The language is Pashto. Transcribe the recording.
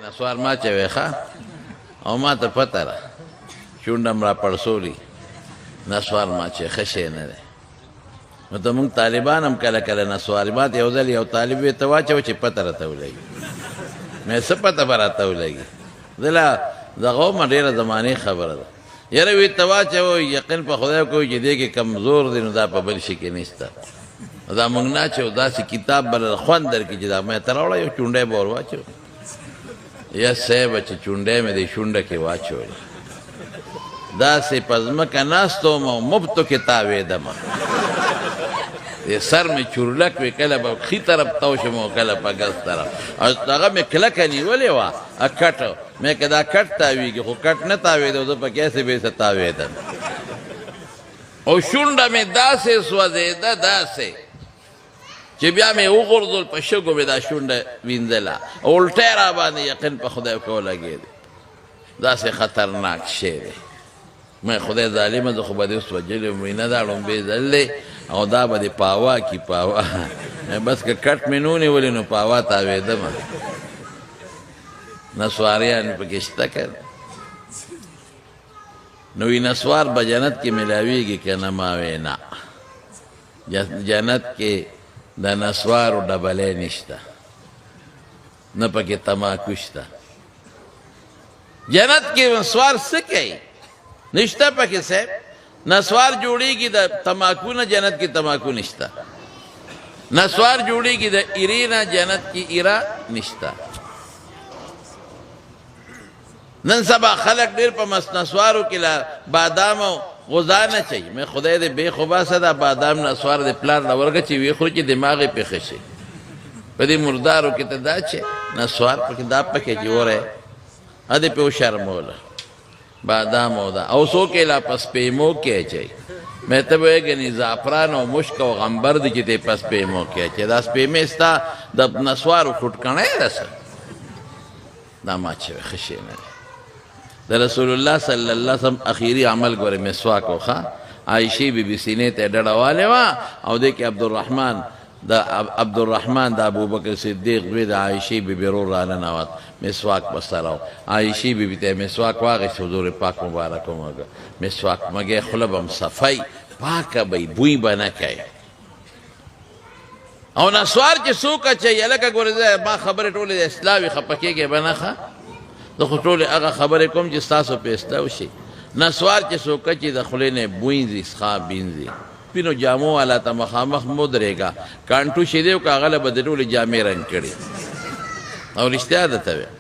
نسوار ما چوي ښه او ما ته پته ده شونډم را پړسولي نسوار ما چې ښه شی نه دی نو ته مونږ طالبان هم کله کله نسواري ما ته یو ځل یو طالب وی ته واچوه چې پته راته ولګي مې څه پته به راته ولګي زه لا دغه ومه ډېره زمانې خبره ده یاره وی ته واچوه یقین په خدای کوي چې دې کې کمزور دی نو دا په بل شي کې نشته دا مونږ نه اچوو داسې کتاب به خوند درکړي چې دا مې ته راوړه یو چونډی به ور واچوه یا صاحبه چې چونډی مې دې شونډه کې واچولې داسې په ځمکه ناست وم او مفتو کې تاوېدمه دې سر مې چورلک وي کله به ښي طرف تاو شم او کله په ګز طرف او هغه مې کلکه نیولې وه کټ مې که دا کټ تاوېږي خو کټ نه تاوېده زه په کیسې بېسه تاوېدم او شونډه مې داسې سوځېده داسې چې بیا مې وغورځول په شګو مې دا شونډه وینځله الټی را باندې یقین په خدای کو لګېد داسې خطرناک شی دی مې خدای ظالمه زه خو به دې اوس وجلې وم نه دا ړومبې ځل دی او دا به دې پاوا کي پاوا بس که کټ مې نه ونیولې نو پاوا تاوېدمه نسواریان پکې شته که نو وی نسوار به جنت کې ملاویږي که نه ما وی نه جنت کې د نسوارو ډبلی نشته نه پکې تماکو شته جنت کې نسوار څه کوي نشته پکې صاحب نسوار جوړیږي د تماکو نه جنت کې تماکو نشته نسوار جوړیږي د ایرې نه جنت کې ایره نشته نن سبا خلق ډېر په نسوارو کې لا بادام او غذا نه چي مې خدای دې بې خوباسه دا بادام نسوار دې پلار له ورکه چې وی خوري چې دماغ یې پېښه شي په دې مردارو کې ته دا چې نسوار پکې دا پکې جوړی ا دې پې وشرموله بادام او دا او څوک یې لا پسپېمو کې اچوي مې ته به وایې ګنې زعفران او مشک او غمبر دی چې ته یې پسپېمو کې اچوي دا سپېمې ستا د نسوارو ټوټکڼی ده څه دا ما چوي ښه شی نه دی د رسول الله صلی الله علیه وسلم اخیری عمل ګوره مسواک وخه عایشې بیبي سینې ته ډډه والې وه او دې کې عبدالرحمن د ابوبکر صدیق دوی د عایشې بیبي رور راننوت مسواک به سره و عایشې بیبي ته مسواک واخیست حضور پاک مبارک ومږه مسواک مږې خوله به م صفی پاکه به بوی به نه کوي او نسوار چې څوک اچوي هلکه ګورې ما خبرې ټولې د اصلاح وي خفه کېږې به نه ښه زه خو ټولې هغه خبرې کوم چې ستاسو په اصلاح وشي نسوار چې څوک چې د خولې نه بوینځي څښا بینځي سپینو جامو والا ته مخامخ مودرېږه کانټو شیدې او که هغه له به د ټولې جامې رنګ کړي او رښتیا درته ویم